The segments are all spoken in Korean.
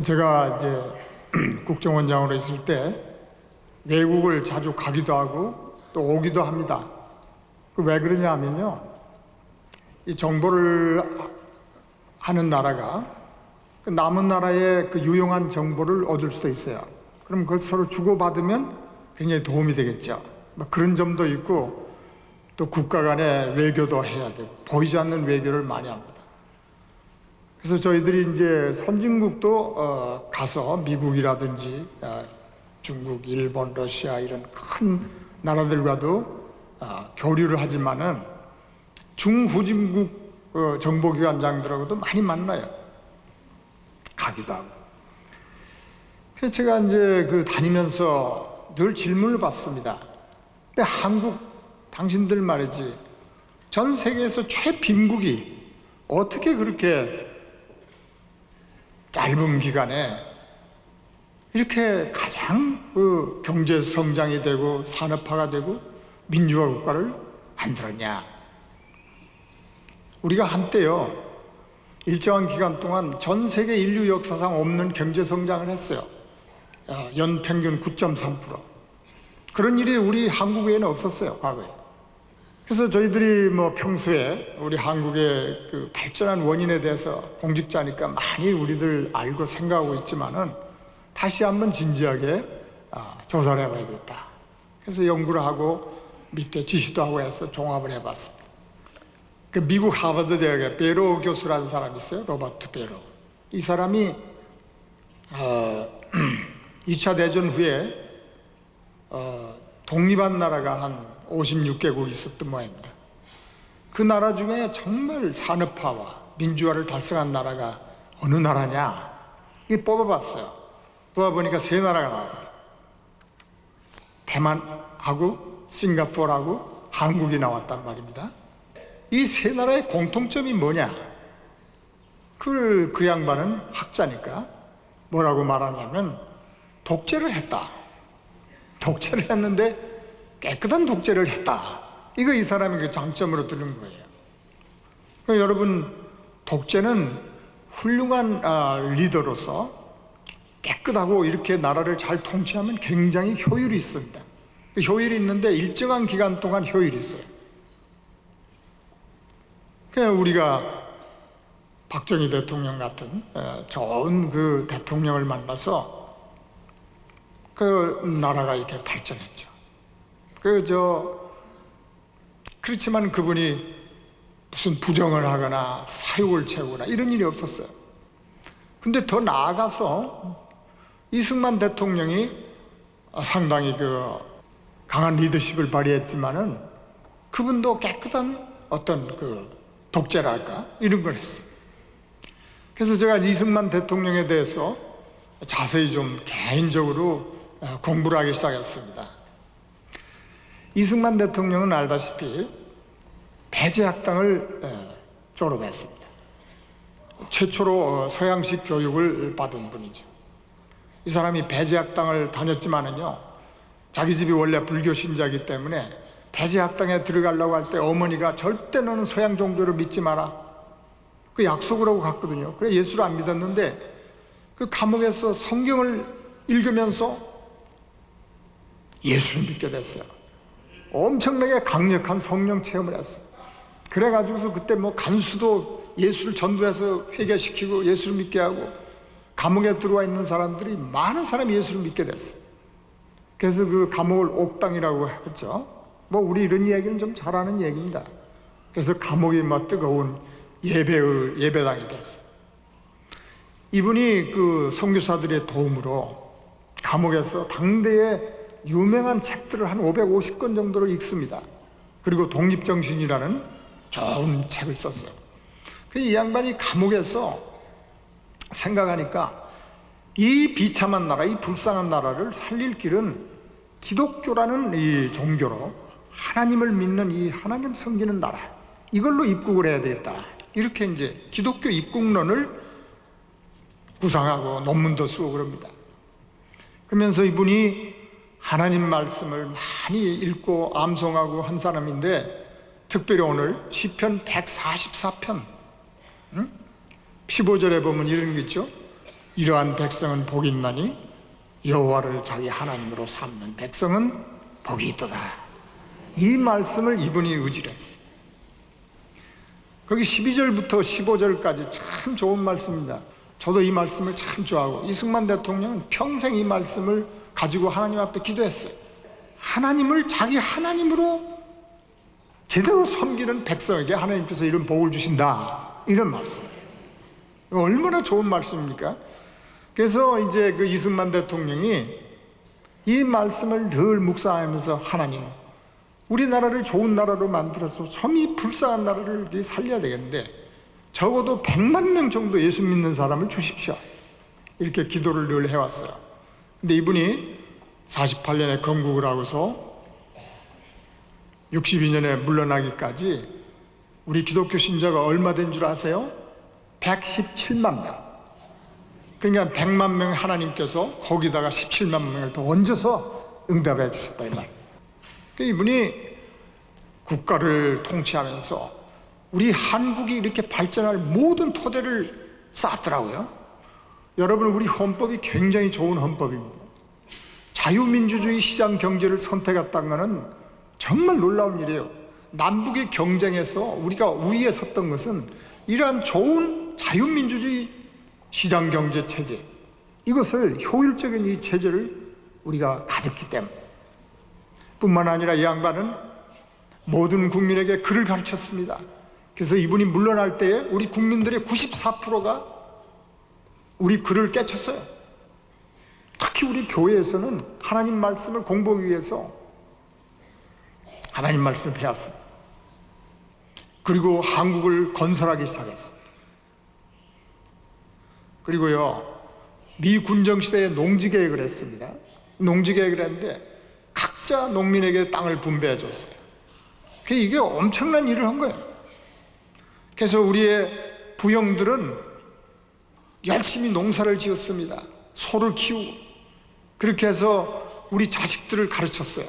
제가 이제 국정원장으로 있을 때 외국을 자주 가기도 하고 또 오기도 합니다. 왜 그러냐 하면요, 이 정보를 하는 나라가 그 남은 나라의 그 유용한 정보를 얻을 수도 있어요. 그럼 그걸 서로 주고받으면 굉장히 도움이 되겠죠. 뭐 그런 점도 있고, 또 국가 간의 외교도 해야 되고, 보이지 않는 외교를 많이 합니다. 그래서 저희들이 이제 선진국도 가서 미국이라든지 중국, 일본, 러시아 이런 큰 나라들과도 교류를 하지만은 중후진국 정보기관장들하고도 많이 만나요. 가기도 하고. 그래서 제가 이제 다니면서 늘 질문을 받습니다. 근데 한국, 당신들 말이지, 전 세계에서 최빈국이 어떻게 그렇게 짧은 기간에 이렇게 가장 경제 성장이 되고 산업화가 되고 민주화 국가를 만들었냐? 우리가 한때요, 일정한 기간 동안 전 세계 인류 역사상 없는 경제 성장을 했어요. 연평균 9.3%. 그런 일이 우리 한국에는 없었어요, 과거에. 그래서 저희들이 뭐 평소에 우리 한국의 그 발전한 원인에 대해서 공직자니까 많이 우리들 알고 생각하고 있지만은 다시 한번 진지하게 조사를 해봐야겠다. 그래서 연구를 하고 밑에 지시도 하고 해서 종합을 해봤습니다. 그 미국 하버드 대학의 베로 교수라는 사람이 있어요. 로버트 베로. 이 사람이 2차 대전 후에 독립한 나라가 한 56개국 있었던 모양입니다. 그 나라 중에 정말 산업화와 민주화를 달성한 나라가 어느 나라냐? 이게 뽑아봤어요. 뽑아보니까 3나라가 나왔어요. 대만하고 싱가포르하고 한국이 나왔단 말입니다. 이 3나라의 공통점이 뭐냐? 그 양반은 학자니까 뭐라고 말하냐면 독재를 했다. 독재를 했는데 깨끗한 독재를 했다. 이거 이 사람의 그 장점으로 들은 거예요. 그러니까 여러분, 독재는 훌륭한 리더로서 깨끗하고 이렇게 나라를 잘 통치하면 굉장히 효율이 있습니다. 그 효율이 있는데 일정한 기간 동안 효율이 있어요. 그냥 우리가 박정희 대통령 같은 좋은 그 대통령을 만나서 그 나라가 이렇게 발전했죠. 그렇지만 그분이 무슨 부정을 하거나 사욕을 채우거나 이런 일이 없었어요. 근데 더 나아가서 이승만 대통령이 상당히 강한 리더십을 발휘했지만은 그분도 깨끗한 어떤 독재랄까 이런 걸 했어요. 그래서 제가 이승만 대통령에 대해서 자세히 좀 개인적으로 공부를 하기 시작했습니다. 이승만 대통령은 알다시피 배제학당을 졸업했습니다. 최초로 서양식 교육을 받은 분이죠. 이 사람이 배제학당을 다녔지만은요, 자기 집이 원래 불교 신자이기 때문에 배제학당에 들어가려고 할 때 어머니가 절대 너는 서양 종교를 믿지 마라, 그 약속을 하고 갔거든요. 그래 예수를 안 믿었는데 그 감옥에서 성경을 읽으면서 예수를 믿게 됐어요. 엄청나게 강력한 성령 체험을 했어요. 그래가지고서 그때 뭐 간수도 예수를 전도해서 회개시키고 예수를 믿게 하고, 감옥에 들어와 있는 사람들이 많은 사람이 예수를 믿게 됐어요. 그래서 그 감옥을 옥당이라고 했죠. 뭐 우리 이런 이야기는 좀 잘 아는 얘기입니다. 그래서 감옥이 뭐 뜨거운 예배당이 됐어요. 이분이 그 선교사들의 도움으로 감옥에서 당대의 유명한 책들을 한 550권 정도를 읽습니다. 그리고 독립정신이라는 좋은 책을 썼어요. 이 양반이 감옥에서 생각하니까 이 비참한 나라, 이 불쌍한 나라를 살릴 길은 기독교라는 이 종교로 하나님을 믿는 이 하나님 섬기는 나라, 이걸로 입국을 해야 되겠다. 이렇게 이제 기독교 입국론을 구상하고 논문도 쓰고 그럽니다. 그러면서 이분이 하나님 말씀을 많이 읽고 암송하고 한 사람인데, 특별히 오늘 시편 144편 15절에 보면 이런 게 있죠. 이러한 백성은 복이 있나니 여호와를 자기 하나님으로 삼는 백성은 복이 있도다. 이 말씀을 이분이 의지를 했어요. 거기 12절부터 15절까지 참 좋은 말씀입니다. 저도 이 말씀을 참 좋아하고, 이승만 대통령은 평생 이 말씀을 가지고 하나님 앞에 기도했어요. 하나님을 자기 하나님으로 제대로 섬기는 백성에게 하나님께서 이런 복을 주신다, 이런 말씀. 얼마나 좋은 말씀입니까? 그래서 이제 그 이승만 대통령이 이 말씀을 늘 묵상하면서, 하나님, 우리나라를 좋은 나라로 만들어서 참 이 불쌍한 나라를 살려야 되겠는데 적어도 100만 명 정도 예수 믿는 사람을 주십시오, 이렇게 기도를 늘 해왔어요. 근데 이분이 48년에 건국을 하고서 62년에 물러나기까지 우리 기독교 신자가 얼마 된 줄 아세요? 117만 명. 그러니까 100만 명 하나님께서 거기다가 17만 명을 더 얹어서 응답해 주셨다, 이 말. 이분이 국가를 통치하면서 우리 한국이 이렇게 발전할 모든 토대를 쌓았더라고요. 여러분, 우리 헌법이 굉장히 좋은 헌법입니다. 자유민주주의 시장 경제를 선택했다는 것은 정말 놀라운 일이에요. 남북의 경쟁에서 우리가 우위에 섰던 것은 이러한 좋은 자유민주주의 시장 경제 체제, 이것을 효율적인 이 체제를 우리가 가졌기 때문에. 뿐만 아니라 이 양반은 모든 국민에게 글을 가르쳤습니다. 그래서 이분이 물러날 때에 우리 국민들의 94%가 우리 글을 깨쳤어요. 특히 우리 교회에서는 하나님 말씀을 공부하기 위해서 하나님 말씀을 배웠어요. 그리고 한국을 건설하기 시작했어요. 그리고요, 미 군정시대에 농지계획을 했습니다. 농지계획을 했는데 각자 농민에게 땅을 분배해 줬어요. 이게 엄청난 일을 한 거예요. 그래서 우리의 부영들은 열심히 농사를 지었습니다. 소를 키우고. 그렇게 해서 우리 자식들을 가르쳤어요.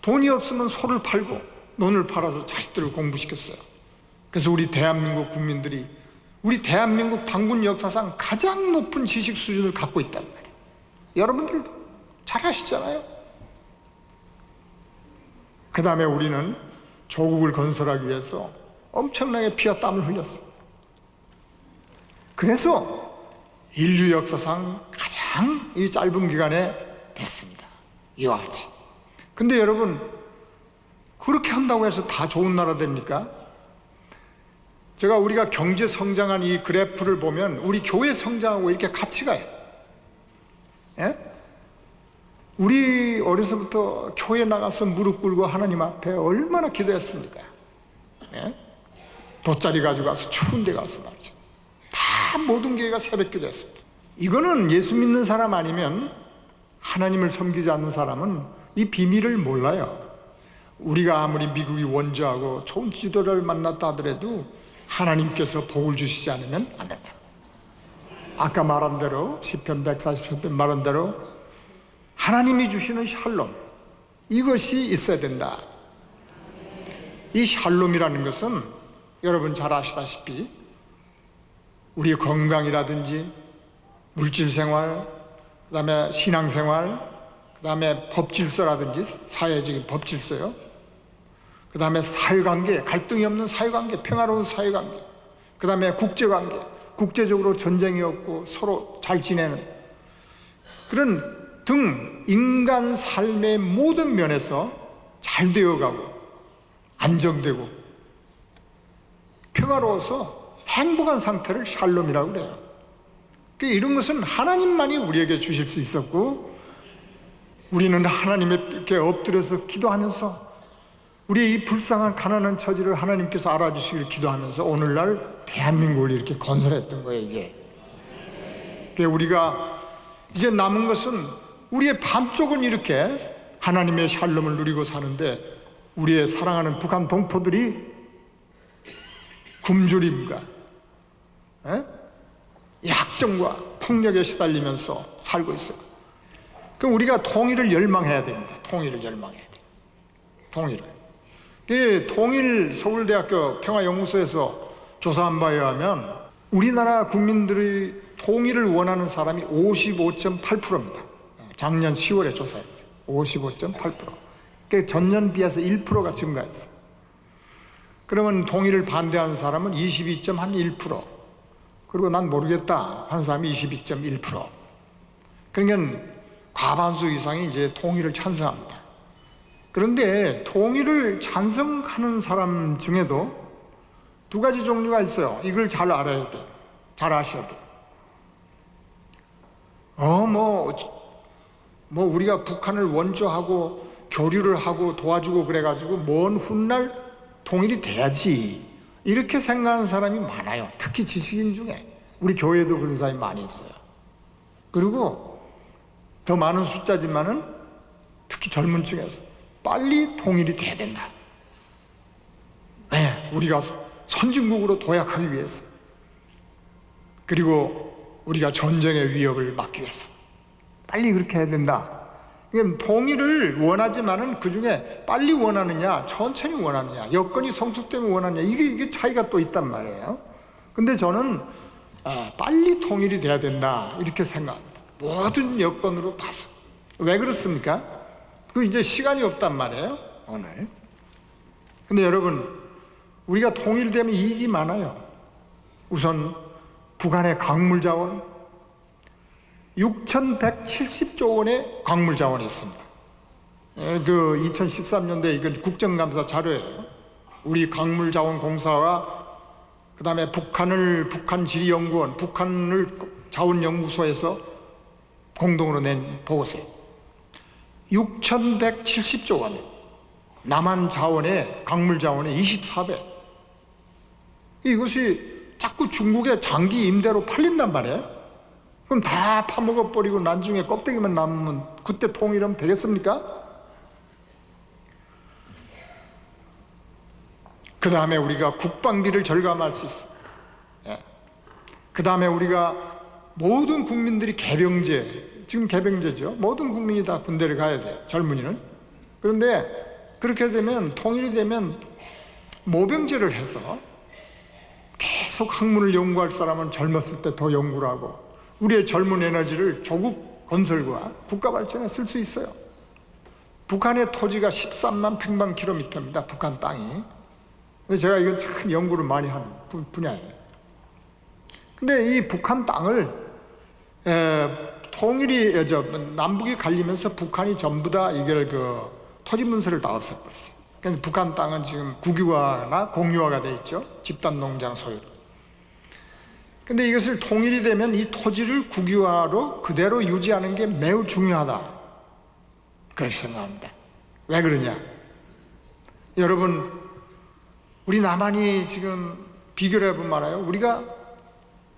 돈이 없으면 소를 팔고 논을 팔아서 자식들을 공부시켰어요. 그래서 우리 대한민국 국민들이 우리 대한민국 당군 역사상 가장 높은 지식 수준을 갖고 있단 말이에요. 여러분들도 잘 아시잖아요. 그 다음에 우리는 조국을 건설하기 위해서 엄청나게 피와 땀을 흘렸어요. 그래서 인류 역사상 가장 이 짧은 기간에 됐습니다. 이와 같이. 근데 여러분, 그렇게 한다고 해서 다 좋은 나라 됩니까? 우리가 경제 성장한 이 그래프를 보면 우리 교회 성장하고 이렇게 같이 가요. 예? 우리 어려서부터 교회 나가서 무릎 꿇고 하나님 앞에 얼마나 기도했습니까? 예? 돗자리 가지고 가서 추운 데 가서 말이죠. 다 모든 교회가 새벽 기도했습니다. 이거는 예수 믿는 사람 아니면, 하나님을 섬기지 않는 사람은 이 비밀을 몰라요. 우리가 아무리 미국이 원조하고 좋은 지도자를 만났다 하더라도 하나님께서 복을 주시지 않으면 안 된다. 아까 말한 대로, 시편 143편 말한 대로 하나님이 주시는 샬롬, 이것이 있어야 된다. 이 샬롬이라는 것은 여러분 잘 아시다시피 우리의 건강이라든지 물질생활, 그 다음에 신앙생활, 그 다음에 법질서라든지 사회적인 법질서요, 그 다음에 사회관계, 갈등이 없는 사회관계, 평화로운 사회관계, 그 다음에 국제관계, 국제적으로 전쟁이 없고 서로 잘 지내는 그런 등 인간 삶의 모든 면에서 잘 되어가고 안정되고 평화로워서 행복한 상태를 샬롬이라고 그래요. 이런 것은 하나님만이 우리에게 주실 수 있었고, 우리는 하나님께 엎드려서 기도하면서 우리의 이 불쌍한 가난한 처지를 하나님께서 알아주시길 기도하면서 오늘날 대한민국을 이렇게 건설했던 거예요. 이게 우리가 이제 남은 것은 우리의 반쪽은 이렇게 하나님의 샬롬을 누리고 사는데, 우리의 사랑하는 북한 동포들이 굶주림과 약정과 폭력에 시달리면서 살고 있어요. 그럼 우리가 통일을 열망해야 됩니다. 통일을 열망해야 돼요. 통일을. 통일 서울대학교 평화연구소에서 조사한 바에 의하면 우리나라 국민들의 통일을 원하는 사람이 55.8%입니다. 작년 10월에 조사했어요. 55.8%. 그러니까 전년 비해서 1%가 증가했어요. 그러면 통일을 반대하는 사람은 22.1%. 그리고 난 모르겠다 한 사람이 22.1%. 그러니까 과반수 이상이 이제 통일을 찬성합니다. 그런데 통일을 찬성하는 사람 중에도 두 가지 종류가 있어요. 이걸 잘 알아야 돼요. 잘 아셔야 돼요. 우리가 북한을 원조하고 교류를 하고 도와주고 그래가지고 먼 훗날 통일이 돼야지, 이렇게 생각하는 사람이 많아요. 특히 지식인 중에. 우리 교회도 그런 사람이 많이 있어요. 그리고 더 많은 숫자지만은 특히 젊은 층에서 빨리 통일이 돼야 된다. 네, 우리가 선진국으로 도약하기 위해서, 그리고 우리가 전쟁의 위협을 막기 위해서 빨리 그렇게 해야 된다. 그러니까 통일을 원하지만은 그 중에 빨리 원하느냐, 천천히 원하느냐, 여건이 성숙되면 원하느냐, 이게 차이가 또 있단 말이에요. 근데 저는 빨리 통일이 돼야 된다 이렇게 생각합니다. 모든 여건으로 봐서. 왜 그렇습니까? 그 이제 시간이 없단 말이에요, 오늘. 근데 여러분, 우리가 통일되면 이익이 많아요. 우선 북한의 광물 자원, 6,170조 원의 광물 자원이 있습니다. 그 2013년도에 이건 국정감사 자료예요. 우리 광물자원공사와 그 다음에 북한지리연구원, 북한을 자원연구소에서 공동으로 낸 보고서예요. 6,170조 원, 남한 자원의 광물 자원의 24배. 이것이 자꾸 중국의 장기 임대로 팔린단 말이에요. 그럼 다 파먹어버리고 나중에 껍데기만 남으면 그때 통일하면 되겠습니까? 그 다음에 우리가 국방비를 절감할 수 있어요. 그 다음에 우리가 모든 국민들이 개병제, 지금 개병제죠. 모든 국민이 다 군대를 가야 돼요, 젊은이는. 그런데 그렇게 되면, 통일이 되면 모병제를 해서 계속 학문을 연구할 사람은 젊었을 때 더 연구를 하고, 우리의 젊은 에너지를 조국 건설과 국가 발전에 쓸 수 있어요. 북한의 토지가 13만 평방킬로미터입니다, 북한 땅이. 근데 제가 이건 참 연구를 많이 한 분야예요. 근데 이 북한 땅을 남북이 갈리면서 북한이 전부 다 이걸 토지 문서를 다 없애버렸어요. 그러니까 북한 땅은 지금 국유화나 공유화가 돼 있죠, 집단 농장 소유로. 근데 이것을 통일이 되면 이 토지를 국유화로 그대로 유지하는 게 매우 중요하다, 그렇게 생각합니다. 왜 그러냐? 여러분, 우리 남한이 지금 비교를 해보면 알아요. 우리가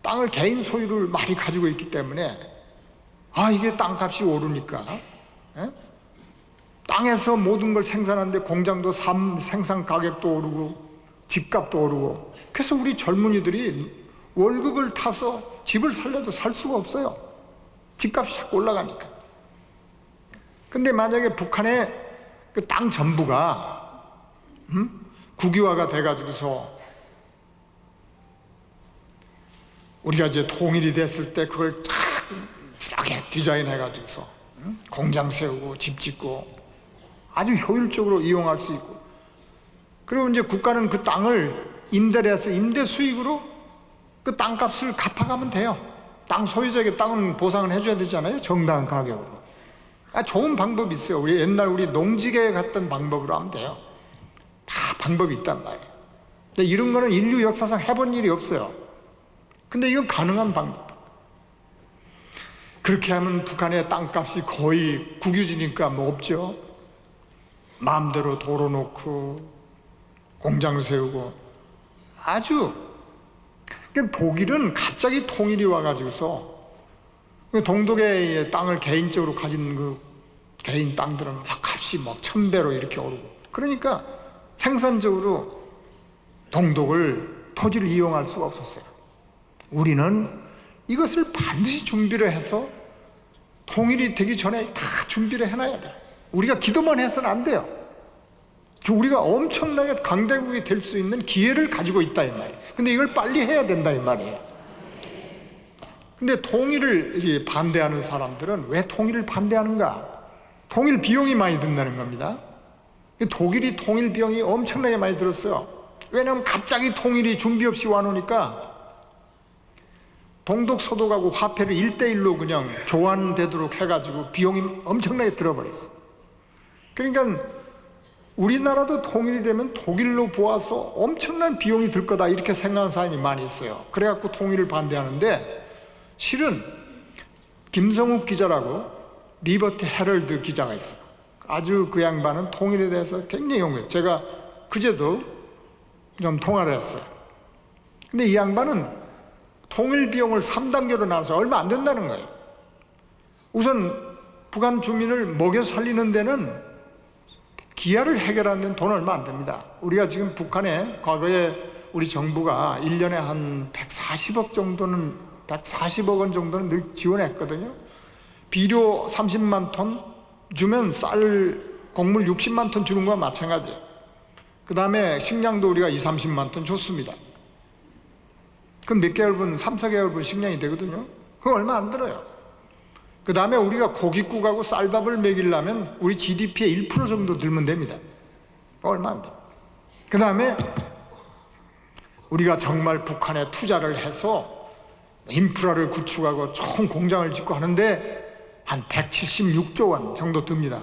땅을 개인 소유를 많이 가지고 있기 때문에 이게 땅값이 오르니까 땅에서 모든 걸 생산하는데 공장도 생산 가격도 오르고 집값도 오르고, 그래서 우리 젊은이들이 월급을 타서 집을 살려도 살 수가 없어요. 집값이 자꾸 올라가니까. 근데 만약에 북한의 그 땅 전부가 국유화가 돼가지고서 우리가 이제 통일이 됐을 때 그걸 쫙 싸게 디자인해가지고서 공장 세우고 집 짓고 아주 효율적으로 이용할 수 있고, 그리고 이제 국가는 그 땅을 임대를 해서 임대 수익으로 그 땅값을 갚아가면 돼요. 땅 소유자에게 땅은 보상을 해줘야 되잖아요, 정당한 가격으로. 좋은 방법이 있어요. 우리 농지계에 갔던 방법으로 하면 돼요. 다 방법이 있단 말이에요. 근데 이런 거는 인류 역사상 해본 일이 없어요. 근데 이건 가능한 방법. 그렇게 하면 북한의 땅값이 거의 국유지니까 뭐 없죠. 마음대로 도로 놓고 공장 세우고 아주. 그러니까 독일은 갑자기 통일이 와가지고서 동독의 땅을 개인적으로 가진 그 개인 땅들은 막 값이 막 1000배로 이렇게 오르고, 그러니까 생산적으로 동독을 토지를 이용할 수가 없었어요. 우리는 이것을 반드시 준비를 해서 통일이 되기 전에 다 준비를 해놔야 돼요. 우리가 기도만 해서는 안 돼요. 우리가 엄청나게 강대국이 될 수 있는 기회를 가지고 있다 이 말이에요. 근데 이걸 빨리 해야 된다 이 말이에요. 근데 통일을 반대하는 사람들은 왜 통일을 반대하는가? 통일 비용이 많이 든다는 겁니다. 독일이 통일 비용이 엄청나게 많이 들었어요. 왜냐하면 갑자기 통일이 준비 없이 와놓으니까 동독 서독하고 화폐를 1대1로 그냥 교환되도록 해가지고 비용이 엄청나게 들어버렸어. 그러니까 우리나라도 통일이 되면 독일로 보아서 엄청난 비용이 들 거다 이렇게 생각하는 사람이 많이 있어요. 그래갖고 통일을 반대하는데 실은 김성욱 기자라고 리버티 헤럴드 기자가 있어요. 아주 그 양반은 통일에 대해서 굉장히 연구해요. 제가 그제도 좀 통화를 했어요. 근데 이 양반은 통일 비용을 3단계로 나눠서 얼마 안 된다는 거예요. 우선 북한 주민을 먹여 살리는 데는 기아를 해결하는 데는 돈 얼마 안 됩니다. 우리가 지금 북한에 과거에 우리 정부가 1년에 한 140억 정도는 140억 원 정도는 늘 지원했거든요. 비료 30만 톤 주면 쌀 곡물 60만 톤 주는 거와 마찬가지예요. 그 다음에 식량도 우리가 30만 톤 줬습니다. 그럼 몇 개월분, 3, 4개월분 식량이 되거든요. 그거 얼마 안 들어요. 그 다음에 우리가 고깃국하고 쌀밥을 먹이려면 우리 GDP의 1% 정도 들면 됩니다. 얼마 안 돼. 그 다음에 우리가 정말 북한에 투자를 해서 인프라를 구축하고 좋은 공장을 짓고 하는데 한 176조 원 정도 듭니다.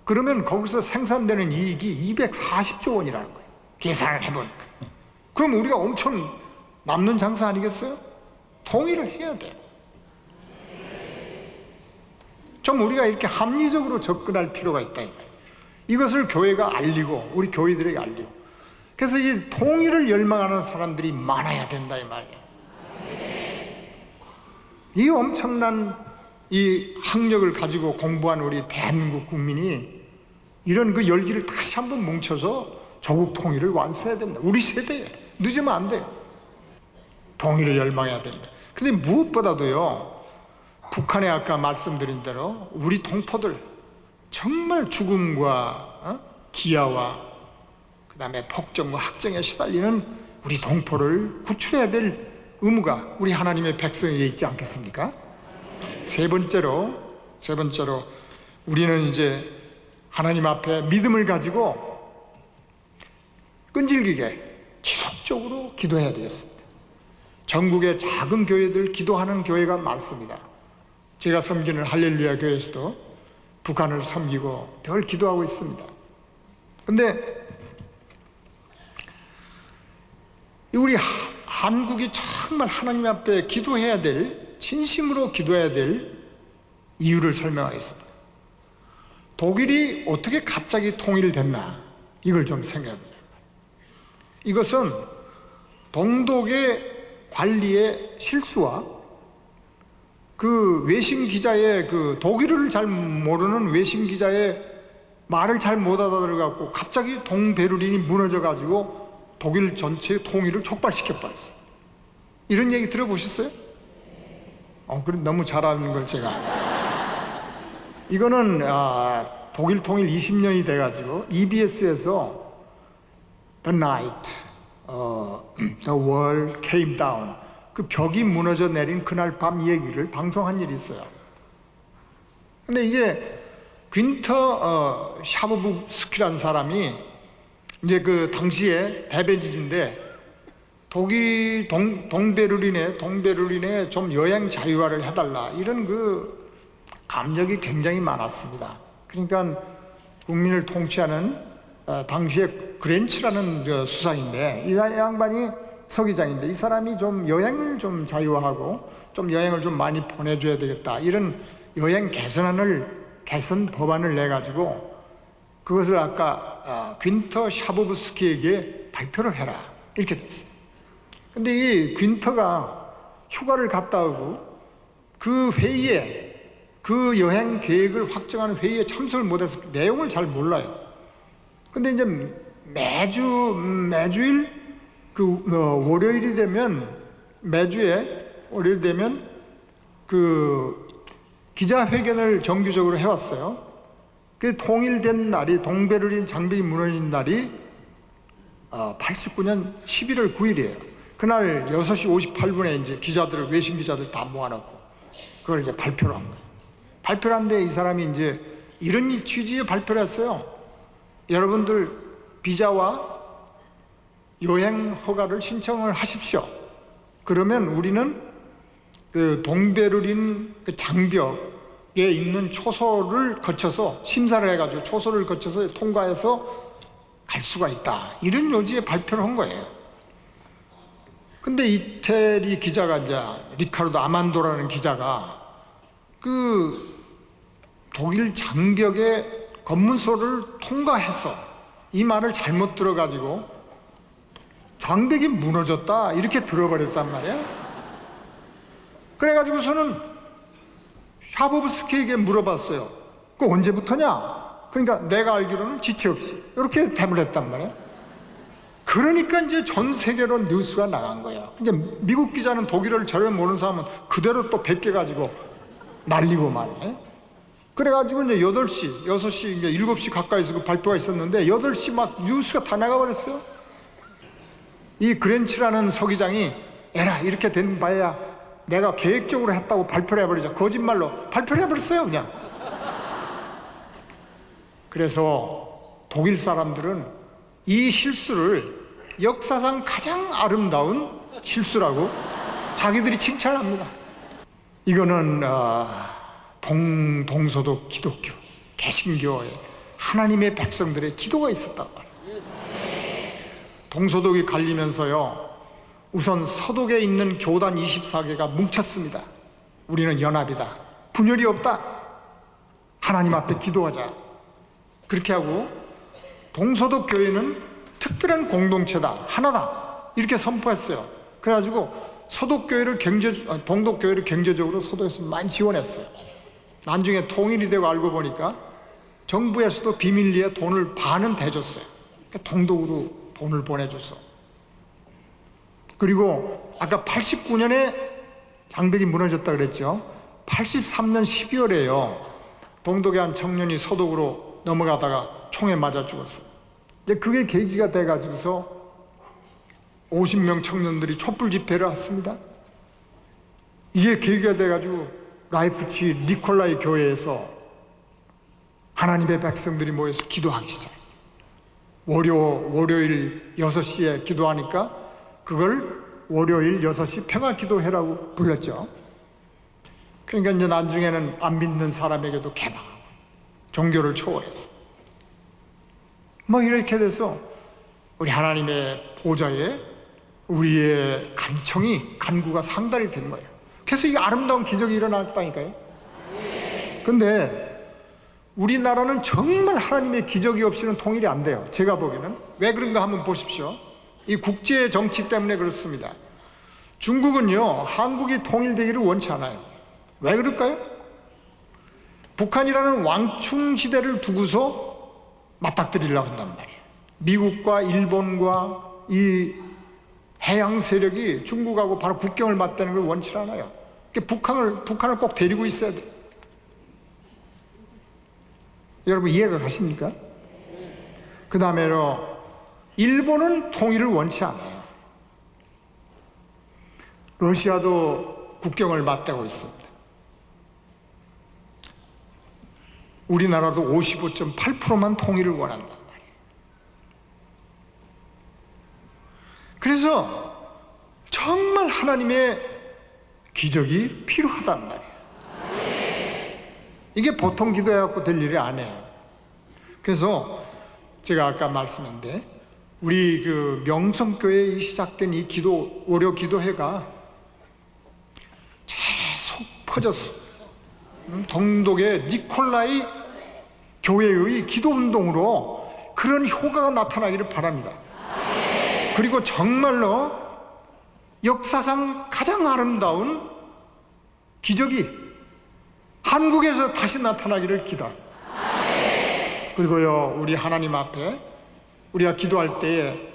그러면 거기서 생산되는 이익이 240조 원이라는 거예요. 계산을 해보니까. 그럼 우리가 엄청 남는 장사 아니겠어요? 통일을 해야 돼요. 좀 우리가 이렇게 합리적으로 접근할 필요가 있다. 이것을 교회가 알리고 우리 교회들에게 알리고 그래서 이 통일을 열망하는 사람들이 많아야 된다 이 말이에요. 이 엄청난 이 학력을 가지고 공부한 우리 대한민국 국민이 이런 그 열기를 다시 한번 뭉쳐서 조국 통일을 완수해야 된다. 우리 세대에 늦으면 안 돼요. 통일을 열망해야 됩니다. 근데 무엇보다도요, 북한에 아까 말씀드린 대로 우리 동포들 정말 죽음과 기아와 그 다음에 폭정과 학정에 시달리는 우리 동포를 구출해야 될 의무가 우리 하나님의 백성에게 있지 않겠습니까? 세 번째로 우리는 이제 하나님 앞에 믿음을 가지고 끈질기게 지속적으로 기도해야 되겠습니다. 전국의 작은 교회들 기도하는 교회가 많습니다. 제가 섬기는 할렐루야 교회에서도 북한을 섬기고 늘 기도하고 있습니다. 근데 우리 한국이 정말 하나님 앞에 기도해야 될, 진심으로 기도해야 될 이유를 설명하겠습니다. 독일이 어떻게 갑자기 통일됐나 이걸 좀 생각해보자. 이것은 동독의 관리의 실수와 그 외신 기자의 그 독일어를 잘 모르는 외신 기자의 말을 잘 못 알아들어갖고 갑자기 동베를린이 무너져가지고 독일 전체의 통일을 촉발시켜버렸어요. 이런 얘기 들어보셨어요? 그럼 너무 잘하는 걸 제가. 이거는 독일 통일 20년이 돼가지고 EBS에서 The Night, The Wall Came Down, 그 벽이 무너져 내린 그날 밤 얘기를 방송한 일이 있어요. 근데 이게 귄터 샤보부스키라는 사람이 이제 그 당시에 대변인인데 독일 동베를린에 좀 여행 자유화를 해달라 이런 그 압력이 굉장히 많았습니다. 그러니까 국민을 통치하는 당시에 그렌츠라는 수상인데 이 양반이 서기장인데 이 사람이 좀 여행을 좀 자유화하고 좀 여행을 좀 많이 보내줘야 되겠다 이런 여행 개선 법안을 내가지고 그것을 아까 귄터 샤보브스키에게 발표를 해라 이렇게 됐어요. 근데 이 귄터가 휴가를 갔다 오고 그 회의에 그 여행 계획을 확정하는 회의에 참석을 못해서 그 내용을 잘 몰라요. 근데 이제 매주일 그 월요일이 되면 월요일 되면 그 기자회견을 정기적으로 해왔어요. 그 통일된 날이 동베를린 장벽이 무너진 날이 89년 11월 9일이에요. 그날 6시 58분에 이제 외신 기자들 다 모아놓고 그걸 이제 발표를 한 거예요. 발표를 한데 이 사람이 이제 이런 취지의 발표를 했어요. 여러분들 비자와 여행 허가를 신청을 하십시오. 그러면 우리는 그 동베를린 그 장벽에 있는 초소를 거쳐서 심사를 해가지고 초소를 거쳐서 통과해서 갈 수가 있다. 이런 요지의 발표를 한 거예요. 근데 이태리 기자가 이제 리카르도 아만도라는 기자가 그 독일 장벽의 검문소를 통과해서 이 말을 잘못 들어가지고 장벽이 무너졌다 이렇게 들어버렸단 말이야. 그래가지고서는 샤보브스키에게 물어봤어요. 그 언제부터냐? 그러니까 내가 알기로는 지체 없이 이렇게 답을 했단 말이야. 그러니까 이제 전 세계로 뉴스가 나간 거야. 이제 미국 기자는 독일어를 전혀 모르는 사람은 그대로 또 베껴가지고 날리고 말이야. 그래가지고 이제 8시, 6시, 이제 7시 가까이서 그 발표가 있었는데 8시 막 뉴스가 다 나가버렸어요. 이 그렌치라는 서기장이 에라 이렇게 된 바야 내가 계획적으로 했다고 발표를 해버리자. 거짓말로 발표를 해버렸어요 그냥. 그래서 독일 사람들은 이 실수를 역사상 가장 아름다운 실수라고 자기들이 칭찬합니다. 이거는 동서독 기독교, 개신교의 하나님의 백성들의 기도가 있었단 말이에요. 동서독이 갈리면서요, 우선 서독에 있는 교단 24개가 뭉쳤습니다. 우리는 연합이다. 분열이 없다. 하나님 앞에 기도하자. 그렇게 하고 동서독 교회는 특별한 공동체다. 하나다. 이렇게 선포했어요. 그래가지고 동독 교회를 경제적으로 서독에서 많이 지원했어요. 나중에 통일이 되고 알고 보니까 정부에서도 비밀리에 돈을 반은 대줬어요. 그러니까 동독으로 돈을 보내줘서. 그리고 아까 89년에 장벽이 무너졌다 그랬죠. 83년 12월에요 동독의 한 청년이 서독으로 넘어가다가 총에 맞아 죽었어요. 이제 그게 계기가 돼가지고서 50명 청년들이 촛불 집회를 했습니다. 이게 계기가 돼가지고 라이프치 니콜라이 교회에서 하나님의 백성들이 모여서 기도하기 시작했어요. 월요일 6시에 기도하니까 그걸 월요일 6시 평화기도회라고 불렀죠. 그러니까 이제 나중에는 안 믿는 사람에게도 개방하고 종교를 초월해서 뭐 이렇게 돼서 우리 하나님의 보좌에 우리의 간구가 상달이 된 거예요. 그래서 이 아름다운 기적이 일어났다니까요. 근데 우리나라는 정말 하나님의 기적이 없이는 통일이 안 돼요. 제가 보기에는. 왜 그런가 한번 보십시오. 이 국제 정치 때문에 그렇습니다. 중국은요, 한국이 통일되기를 원치 않아요. 왜 그럴까요? 북한이라는 왕충 시대를 두고서 맞닥뜨리려고 한단 말이에요. 미국과 일본과 이 해양 세력이 중국하고 바로 국경을 맞대는 걸 원치 않아요. 그러니까 북한을 꼭 데리고 있어야 돼요. 여러분 이해가 가십니까? 그 다음에로 일본은 통일을 원치 않아요. 러시아도 국경을 맞대고 있습니다. 우리나라도 55.8%만 통일을 원한단 말이에요. 그래서 정말 하나님의 기적이 필요하단 말이에요. 이게 보통 기도해갖고 될 일이 아니에요. 그래서 제가 아까 말씀했는데 우리 그 명성교회에 시작된 이 월요 기도회가 계속 퍼져서 동독의 니콜라이 교회의 기도운동으로 그런 효과가 나타나기를 바랍니다. 그리고 정말로 역사상 가장 아름다운 기적이 한국에서 다시 나타나기를 기도합니다. 그리고요, 우리 하나님 앞에 우리가 기도할 때에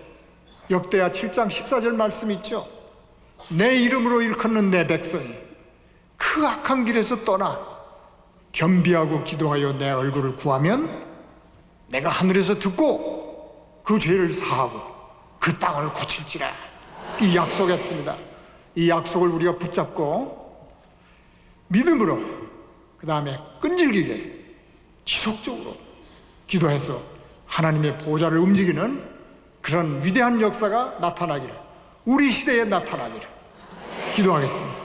역대하 7장 14절 말씀 있죠. 내 이름으로 일컫는 내 백성이 그 악한 길에서 떠나 겸비하고 기도하여 내 얼굴을 구하면 내가 하늘에서 듣고 그 죄를 사하고 그 땅을 고칠지라. 이 약속했습니다. 이 약속을 우리가 붙잡고 믿음으로, 그 다음에 끈질기게 지속적으로 기도해서 하나님의 보좌를 움직이는 그런 위대한 역사가 나타나기를, 우리 시대에 나타나기를 기도하겠습니다.